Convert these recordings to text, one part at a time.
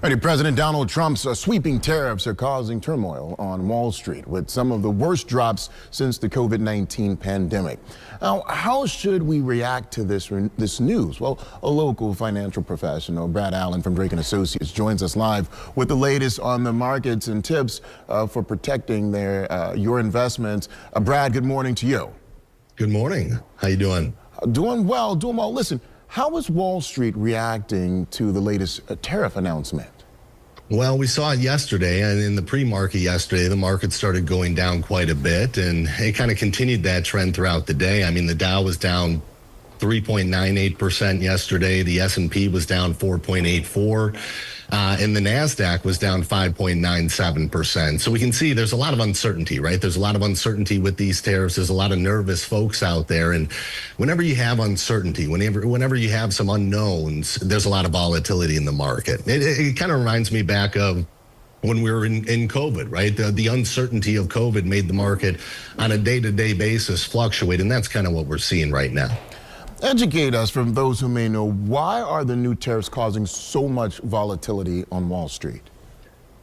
President Donald Trump's sweeping tariffs are causing turmoil on Wall Street, with some of the worst drops since the COVID-19 pandemic. Now, how should we react to this news? Well, a local financial professional, Brad Allen from Drake & Associates, joins us live with the latest on the markets and tips for protecting your investments. Brad, good morning to you. Good morning. How you doing? Doing well, doing well. Listen, how is Wall Street reacting to the latest tariff announcement? Well, we saw it yesterday, and in the pre-market yesterday, the market started going down quite a bit, and it kind of continued that trend throughout the day. I mean, the Dow was down 3.98% yesterday. The S&P was down 4.84%. And the NASDAQ was down 5.97%. So we can see there's a lot of uncertainty, right? There's a lot of uncertainty with these tariffs. There's a lot of nervous folks out there. And whenever you have uncertainty, whenever you have some unknowns, there's a lot of volatility in the market. It kind of reminds me back of when we were in COVID, right? The uncertainty of COVID made the market on a day-to-day basis fluctuate. And that's kind of what we're seeing right now. Educate us, from those who may know, why are the new tariffs causing so much volatility on Wall Street?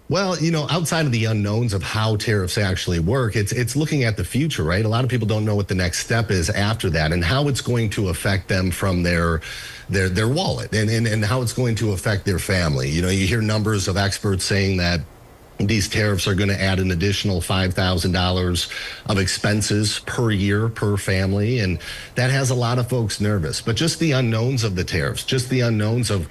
Well, you know, outside of the unknowns of how tariffs actually work, it's looking at the future, right? A lot of people don't know what the next step is after that and how it's going to affect them from their wallet and how it's going to affect their family. You know, you hear numbers of experts saying that these tariffs are going to add an additional $5,000 of expenses per year per family, and that has a lot of folks nervous. But just the unknowns of the tariffs, just the unknowns of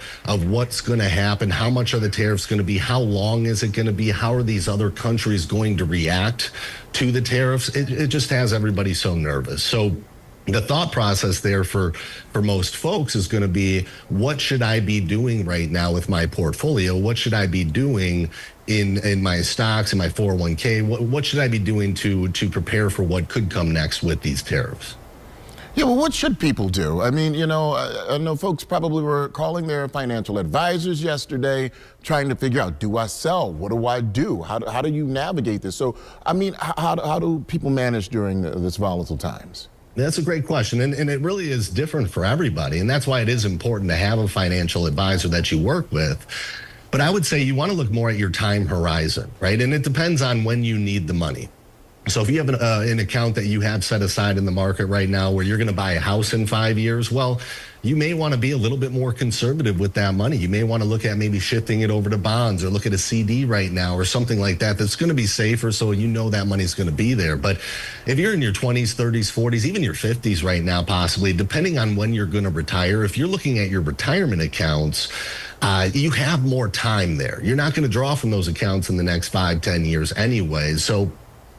what's going to happen, how much are the tariffs going to be, how long is it going to be, how are these other countries going to react to the tariffs, it just has everybody so nervous. So the thought process there for most folks is going to be, what should I be doing right now with my portfolio? What should I be doing in my stocks, in my 401k? What should I be doing to prepare for what could come next with these tariffs? Yeah, well, what should people do? I mean, you know, I know folks probably were calling their financial advisors yesterday, trying to figure out, do I sell? What do I do? How do you navigate this? So, I mean, how do people manage during this volatile times? That's a great question, and it really is different for everybody, and that's why it is important to have a financial advisor that you work with. But I would say you want to look more at your time horizon, right? And it depends on when you need the money. So if you have an account that you have set aside in the market right now where you're going to buy a house in 5 years, well, you may want to be a little bit more conservative with that money. You may want to look at maybe shifting it over to bonds or look at a CD right now or something like that that's going to be safer, so you know that money's going to be there. But if you're in your 20s, 30s, 40s, even your 50s right now, possibly, depending on when you're going to retire, if you're looking at your retirement accounts, you have more time there. You're not going to draw from those accounts in the next 5, 10 years anyway. So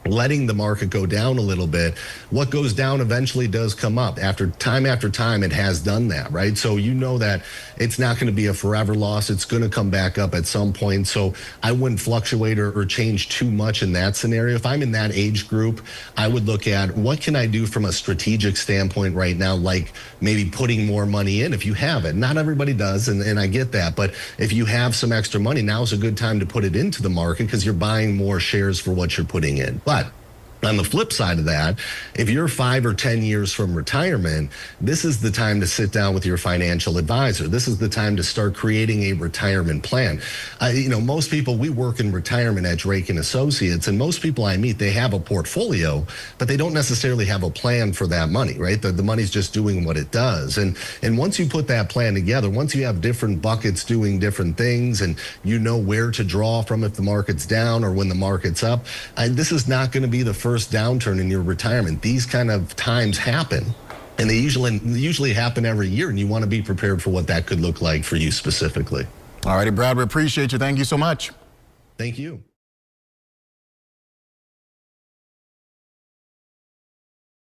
letting the market go down a little bit, what goes down eventually does come up. After time, it has done that, right? So you know that it's not going to be a forever loss. It's going to come back up at some point. So I wouldn't fluctuate or change too much in that scenario. If I'm in that age group, I would look at, what can I do from a strategic standpoint right now, like maybe putting more money in if you have it. Not everybody does, and I get that. But if you have some extra money, now's a good time to put it into the market because you're buying more shares for what you're putting in. But on the flip side of that, if you're 5 or 10 years from retirement, this is the time to sit down with your financial advisor. This is the time to start creating a retirement plan. You know, most people, we work in retirement at Drake & Associates, and most people I meet, they have a portfolio, but they don't necessarily have a plan for that money, right? The money's just doing what it does. And once you put that plan together, once you have different buckets doing different things, and you know where to draw from if the market's down or when the market's up, this is not going to be the first downturn in your retirement. These kind of times happen, and they usually happen every year, and you want to be prepared for what that could look like for you specifically. All righty, Brad, we appreciate you. Thank you so much. Thank you.